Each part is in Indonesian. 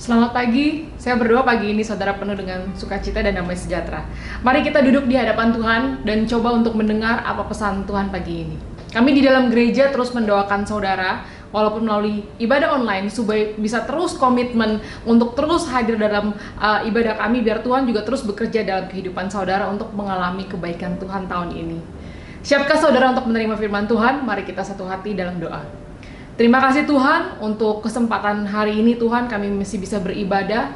Selamat pagi, saya berdoa pagi ini saudara penuh dengan sukacita dan damai sejahtera. Mari kita duduk di hadapan Tuhan dan coba untuk mendengar apa pesan Tuhan pagi ini. Kami di dalam gereja terus mendoakan saudara, walaupun melalui ibadah online, supaya bisa terus komitmen untuk terus hadir dalam ibadah kami, biar Tuhan juga terus bekerja dalam kehidupan saudara untuk mengalami kebaikan Tuhan tahun ini. Siapkah saudara untuk menerima firman Tuhan? Mari kita satu hati dalam doa. Terima kasih Tuhan untuk kesempatan hari ini Tuhan, kami masih bisa beribadah.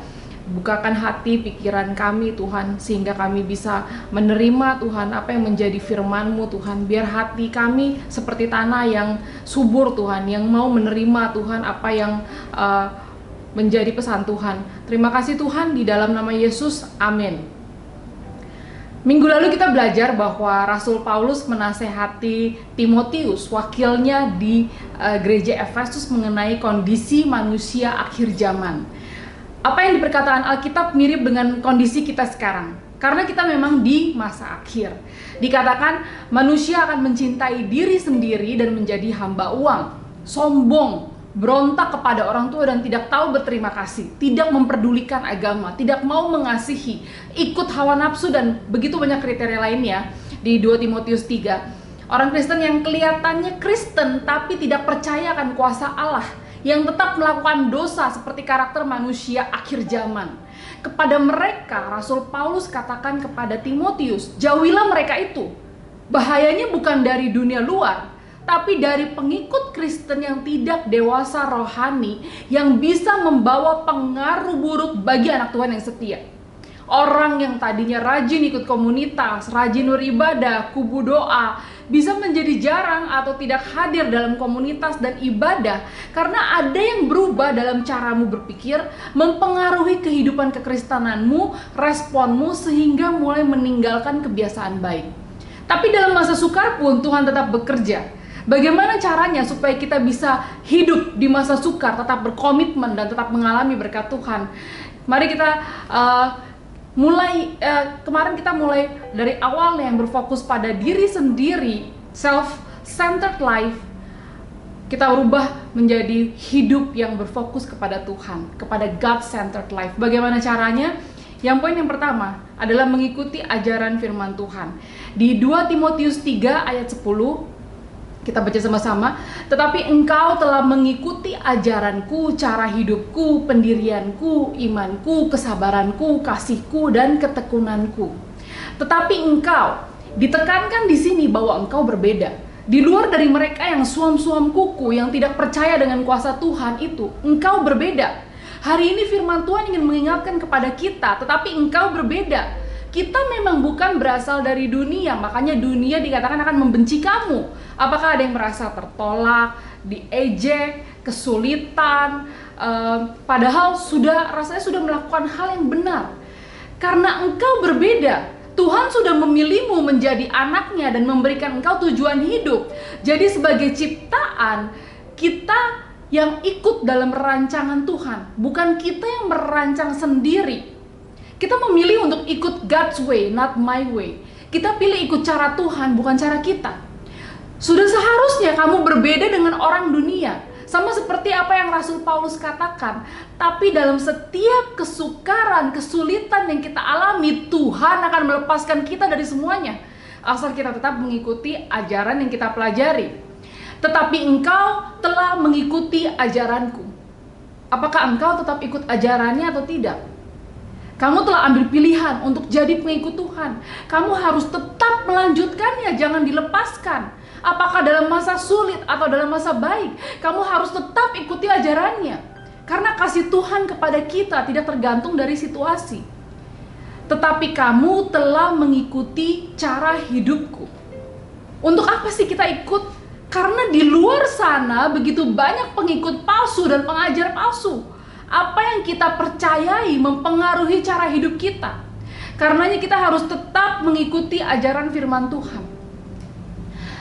Bukakan hati pikiran kami Tuhan, sehingga kami bisa menerima Tuhan apa yang menjadi firman-Mu Tuhan. Biar hati kami seperti tanah yang subur Tuhan, yang mau menerima Tuhan apa yang menjadi pesan Tuhan. Terima kasih Tuhan, di dalam nama Yesus, amin. Minggu lalu kita belajar bahwa Rasul Paulus menasehati Timotius, wakilnya di gereja Efesus, mengenai kondisi manusia akhir zaman. Apa yang diperkatakan Alkitab mirip dengan kondisi kita sekarang, karena kita memang di masa akhir. Dikatakan manusia akan mencintai diri sendiri dan menjadi hamba uang, sombong, berontak kepada orang tua dan tidak tahu berterima kasih, tidak memperdulikan agama, tidak mau mengasihi, ikut hawa nafsu dan begitu banyak kriteria lainnya di 2 Timotius 3. Orang Kristen yang kelihatannya Kristen tapi tidak percaya akan kuasa Allah, yang tetap melakukan dosa seperti karakter manusia akhir zaman. Kepada mereka Rasul Paulus katakan kepada Timotius, jauhilah mereka itu. Bahayanya bukan dari dunia luar, tapi dari pengikut Kristen yang tidak dewasa rohani, yang bisa membawa pengaruh buruk bagi anak Tuhan yang setia. Orang yang tadinya rajin ikut komunitas, rajin beribadah, kubu doa, bisa menjadi jarang atau tidak hadir dalam komunitas dan ibadah karena ada yang berubah dalam caramu berpikir, mempengaruhi kehidupan kekristenanmu, responmu, sehingga mulai meninggalkan kebiasaan baik. Tapi dalam masa sukar pun Tuhan tetap bekerja. Bagaimana caranya supaya kita bisa hidup di masa sukar, tetap berkomitmen dan tetap mengalami berkat Tuhan? Mari kita kemarin kita mulai dari awalnya yang berfokus pada diri sendiri, self-centered life. Kita ubah menjadi hidup yang berfokus kepada Tuhan, kepada God-centered life. Bagaimana caranya? Yang poin yang pertama adalah mengikuti ajaran firman Tuhan. Di 2 Timotius 3 ayat 10, kita baca sama-sama. Tetapi engkau telah mengikuti ajaranku, cara hidupku, pendirianku, imanku, kesabaranku, kasihku, dan ketekunanku. Tetapi engkau, ditekankan di sini bahwa engkau berbeda. Di luar dari mereka yang suam-suam kuku, yang tidak percaya dengan kuasa Tuhan itu, engkau berbeda. Hari ini firman Tuhan ingin mengingatkan kepada kita, tetapi engkau berbeda. Kita memang bukan berasal dari dunia, makanya dunia dikatakan akan membenci kamu. Apakah ada yang merasa tertolak, diejek, kesulitan, padahal rasanya sudah melakukan hal yang benar. Karena engkau berbeda, Tuhan sudah memilihmu menjadi anaknya dan memberikan engkau tujuan hidup. Jadi sebagai ciptaan, kita yang ikut dalam rancangan Tuhan, bukan kita yang merancang sendiri. Kita memilih untuk ikut God's way, not my way. Kita pilih ikut cara Tuhan, bukan cara kita. Sudah seharusnya kamu berbeda dengan orang dunia. Sama seperti apa yang Rasul Paulus katakan. Tapi dalam setiap kesukaran, kesulitan yang kita alami, Tuhan akan melepaskan kita dari semuanya. Asal kita tetap mengikuti ajaran yang kita pelajari. Tetapi engkau telah mengikuti ajaranku. Apakah engkau tetap ikut ajarannya atau tidak? Kamu telah ambil pilihan untuk jadi pengikut Tuhan. Kamu harus tetap melanjutkannya, jangan dilepaskan. Apakah dalam masa sulit atau dalam masa baik, kamu harus tetap ikuti ajarannya. Karena kasih Tuhan kepada kita tidak tergantung dari situasi. Tetapi kamu telah mengikuti cara hidupku. Untuk apa sih kita ikut? Karena di luar sana begitu banyak pengikut palsu dan pengajar palsu. Apa yang kita percayai mempengaruhi cara hidup kita. Karenanya kita harus tetap mengikuti ajaran firman Tuhan.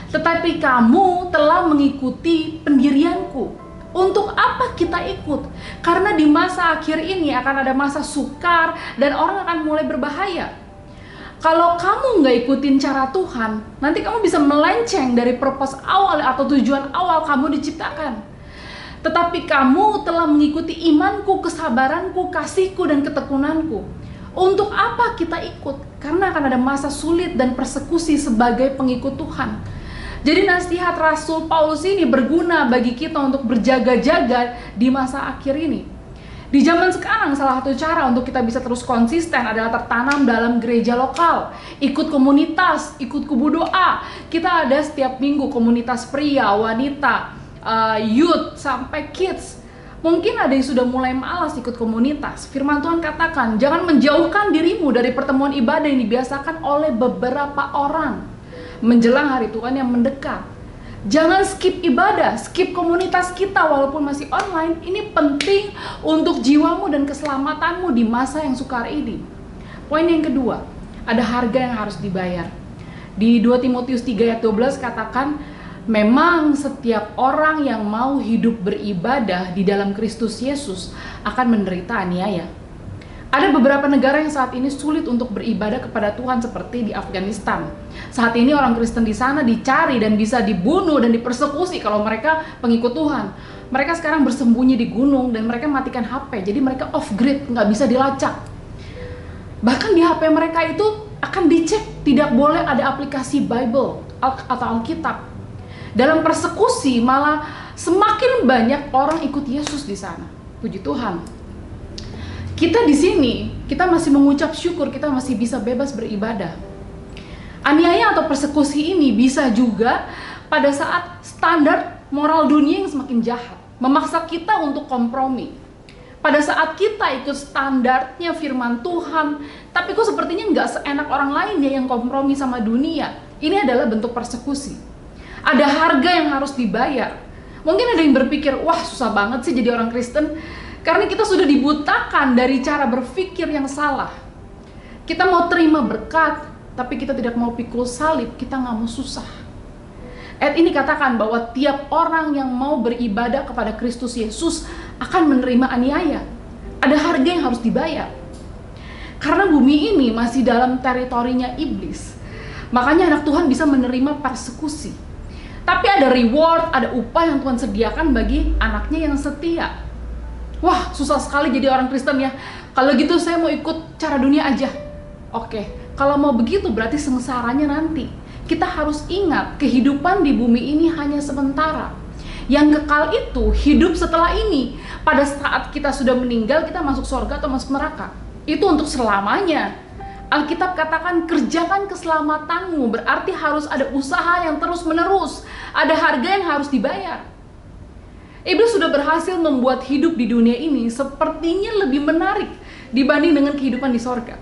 Tetapi kamu telah mengikuti pendirianku. Untuk apa kita ikut? Karena di masa akhir ini akan ada masa sukar dan orang akan mulai berbahaya. Kalau kamu nggak ikutin cara Tuhan, nanti kamu bisa melenceng dari purpose awal atau tujuan awal kamu diciptakan. Tetapi kamu telah mengikuti imanku, kesabaranku, kasihku, dan ketekunanku. Untuk apa kita ikut? Karena akan ada masa sulit dan persekusi sebagai pengikut Tuhan. Jadi nasihat Rasul Paulus ini berguna bagi kita untuk berjaga-jaga di masa akhir ini. Di zaman sekarang, salah satu cara untuk kita bisa terus konsisten adalah tertanam dalam gereja lokal. Ikut komunitas, ikut kubu doa. Kita ada setiap minggu komunitas pria, wanita, youth, sampai kids. Mungkin ada yang sudah mulai malas ikut komunitas. Firman Tuhan katakan, jangan menjauhkan dirimu dari pertemuan ibadah yang dibiasakan oleh beberapa orang menjelang hari Tuhan yang mendekat. Jangan skip ibadah, skip komunitas kita walaupun masih online. Ini penting untuk jiwamu dan keselamatanmu di masa yang sukar ini. Poin yang kedua, ada harga yang harus dibayar. Di 2 Timotius 3 ayat 12 katakan, memang setiap orang yang mau hidup beribadah di dalam Kristus Yesus akan menderita aniaya. Ada beberapa negara yang saat ini sulit untuk beribadah kepada Tuhan seperti di Afghanistan. Saat ini orang Kristen di sana dicari dan bisa dibunuh dan dipersekusi kalau mereka pengikut Tuhan. Mereka sekarang bersembunyi di gunung dan mereka matikan HP, jadi mereka off grid, nggak bisa dilacak. Bahkan di HP mereka itu akan dicek, tidak boleh ada aplikasi Bible atau Alkitab. Dalam persekusi malah semakin banyak orang ikut Yesus di sana. Puji Tuhan. Kita di sini, kita masih mengucap syukur, kita masih bisa bebas beribadah. Aniaya atau persekusi ini bisa juga pada saat standar moral dunia yang semakin jahat, memaksa kita untuk kompromi. Pada saat kita ikut standarnya firman Tuhan, tapi kok sepertinya nggak seenak orang lain ya yang kompromi sama dunia. Ini adalah bentuk persekusi. Ada harga yang harus dibayar. Mungkin ada yang berpikir, wah susah banget sih jadi orang Kristen, karena kita sudah dibutakan dari cara berpikir yang salah. Kita mau terima berkat, tapi kita tidak mau pikul salib, kita nggak mau susah. Ayat ini katakan bahwa tiap orang yang mau beribadah kepada Kristus Yesus akan menerima aniaya. Ada harga yang harus dibayar. Karena bumi ini masih dalam teritorinya iblis, makanya anak Tuhan bisa menerima persekusi. Tapi ada reward, ada upah yang Tuhan sediakan bagi anaknya yang setia. Wah, susah sekali jadi orang Kristen ya. Kalau gitu saya mau ikut cara dunia aja. Oke, kalau mau begitu berarti sengsaranya nanti. Kita harus ingat, kehidupan di bumi ini hanya sementara. Yang kekal itu hidup setelah ini. Pada saat kita sudah meninggal, kita masuk surga atau masuk neraka. Itu untuk selamanya. Alkitab katakan, kerjakan keselamatanmu, berarti harus ada usaha yang terus menerus. Ada harga yang harus dibayar. Iblis sudah berhasil membuat hidup di dunia ini sepertinya lebih menarik dibanding dengan kehidupan di sorga.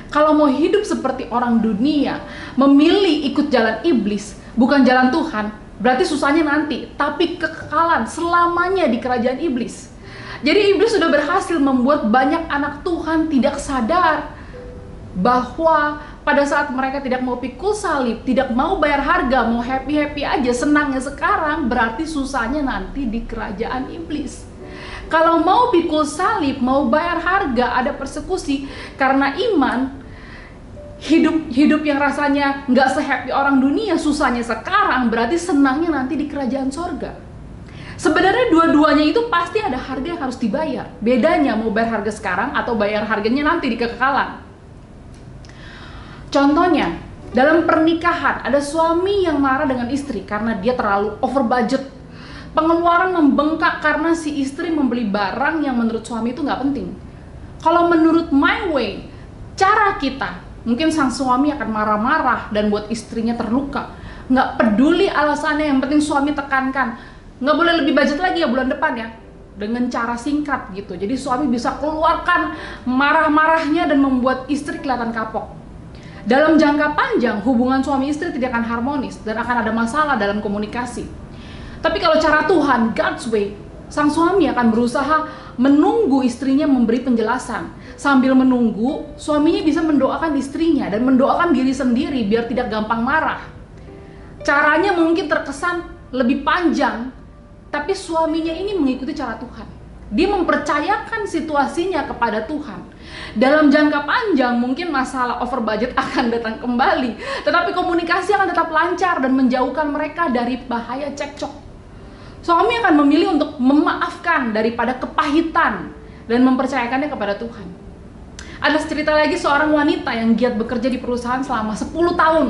Kalau mau hidup seperti orang dunia, memilih ikut jalan iblis, bukan jalan Tuhan, berarti susahnya nanti, tapi kekekalan selamanya di kerajaan iblis. Jadi iblis sudah berhasil membuat banyak anak Tuhan tidak sadar bahwa pada saat mereka tidak mau pikul salib, tidak mau bayar harga, mau happy-happy aja, senangnya sekarang, berarti susahnya nanti di kerajaan iblis. Kalau mau pikul salib, mau bayar harga, ada persekusi karena iman, hidup yang rasanya nggak se-happy orang dunia, susahnya sekarang, berarti senangnya nanti di kerajaan sorga. Sebenarnya dua-duanya itu pasti ada harga yang harus dibayar. Bedanya mau bayar harga sekarang atau bayar harganya nanti di kekekalan. Contohnya, dalam pernikahan ada suami yang marah dengan istri karena dia terlalu over budget. Pengeluaran membengkak karena si istri membeli barang yang menurut suami itu nggak penting. Kalau menurut my way, cara kita, mungkin sang suami akan marah-marah dan buat istrinya terluka. Nggak peduli alasannya, yang penting suami tekankan. Nggak boleh lebih budget lagi ya bulan depan ya. Dengan cara singkat gitu. Jadi suami bisa keluarkan marah-marahnya dan membuat istri kelihatan kapok. Dalam jangka panjang, hubungan suami istri tidak akan harmonis dan akan ada masalah dalam komunikasi. Tapi kalau cara Tuhan, God's way, sang suami akan berusaha menunggu istrinya memberi penjelasan. Sambil menunggu, suaminya bisa mendoakan istrinya dan mendoakan diri sendiri biar tidak gampang marah. Caranya mungkin terkesan lebih panjang, tapi suaminya ini mengikuti cara Tuhan. Dia mempercayakan situasinya kepada Tuhan. Dalam jangka panjang mungkin masalah over budget akan datang kembali, tetapi komunikasi akan tetap lancar dan menjauhkan mereka dari bahaya cekcok. Suami akan memilih untuk memaafkan daripada kepahitan dan mempercayakannya kepada Tuhan. Ada cerita lagi seorang wanita yang giat bekerja di perusahaan selama 10 tahun.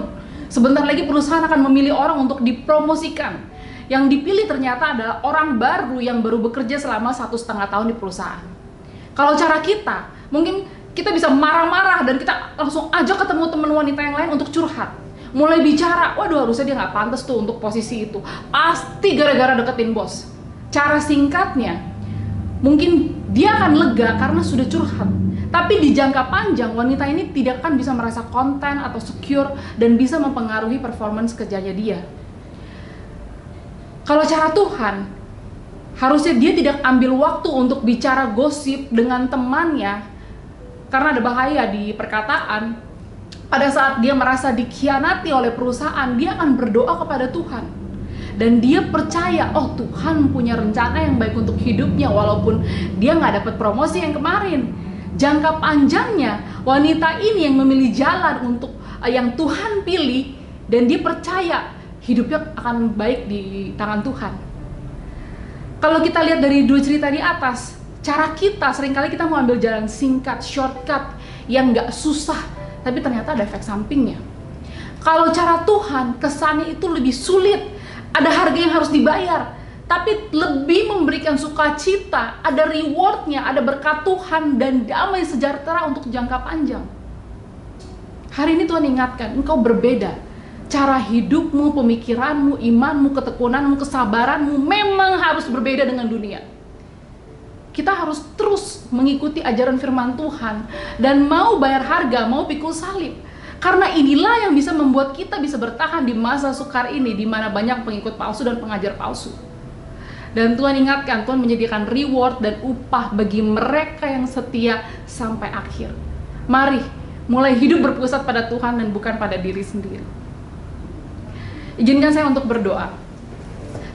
Sebentar lagi perusahaan akan memilih orang untuk dipromosikan. Yang dipilih ternyata adalah orang baru yang baru bekerja selama 1,5 tahun di perusahaan. Kalau cara kita, mungkin kita bisa marah-marah dan kita langsung ajak ketemu teman wanita yang lain untuk curhat. Mulai bicara, waduh harusnya dia nggak pantas tuh untuk posisi itu. Pasti gara-gara deketin bos. Cara singkatnya, mungkin dia akan lega karena sudah curhat. Tapi di jangka panjang, wanita ini tidak akan bisa merasa konten atau secure dan bisa mempengaruhi performance kerjanya dia. Kalau cara Tuhan, harusnya dia tidak ambil waktu untuk bicara gosip dengan temannya, karena ada bahaya di perkataan. Pada saat dia merasa dikhianati oleh perusahaan, dia akan berdoa kepada Tuhan. Dan dia percaya, oh Tuhan punya rencana yang baik untuk hidupnya, walaupun dia nggak dapat promosi yang kemarin. Jangka panjangnya, wanita ini yang memilih jalan untuk yang Tuhan pilih, dan dia percaya hidupnya akan baik di tangan Tuhan. Kalau kita lihat dari dua cerita di atas, cara kita seringkali kita mau ambil jalan singkat, shortcut, yang nggak susah, tapi ternyata ada efek sampingnya. Kalau cara Tuhan, kesannya itu lebih sulit, ada harga yang harus dibayar, tapi lebih memberikan sukacita, ada rewardnya, ada berkat Tuhan, dan damai sejahtera untuk jangka panjang. Hari ini Tuhan ingatkan, engkau berbeda. Cara hidupmu, pemikiranmu, imanmu, ketekunanmu, kesabaranmu memang harus berbeda dengan dunia. Kita harus terus mengikuti ajaran firman Tuhan dan mau bayar harga, mau pikul salib. Karena inilah yang bisa membuat kita bisa bertahan di masa sukar ini, di mana banyak pengikut palsu dan pengajar palsu. Dan Tuhan ingatkan, Tuhan menyediakan reward dan upah bagi mereka yang setia sampai akhir. Mari mulai hidup berpusat pada Tuhan dan bukan pada diri sendiri. Izinkan saya untuk berdoa.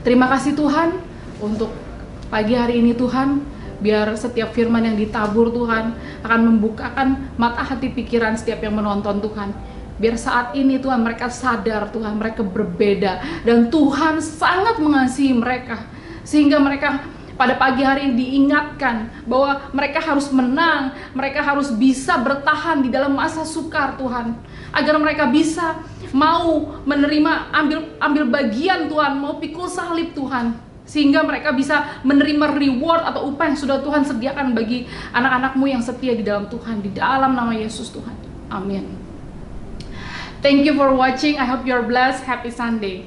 Terima kasih Tuhan untuk pagi hari ini Tuhan. Biar setiap firman yang ditabur Tuhan akan membukakan mata hati pikiran setiap yang menonton Tuhan. Biar saat ini Tuhan mereka sadar Tuhan mereka berbeda. Dan Tuhan sangat mengasihi mereka. Sehingga mereka pada pagi hari ini diingatkan bahwa mereka harus menang. Mereka harus bisa bertahan di dalam masa sukar Tuhan. Agar mereka bisa mau menerima, ambil bagian Tuhan. Mau pikul salib Tuhan. Sehingga mereka bisa menerima reward atau upah yang sudah Tuhan sediakan bagi anak-anakmu yang setia di dalam Tuhan. Di dalam nama Yesus Tuhan. Amin. Thank you for watching. I hope you're blessed. Happy Sunday.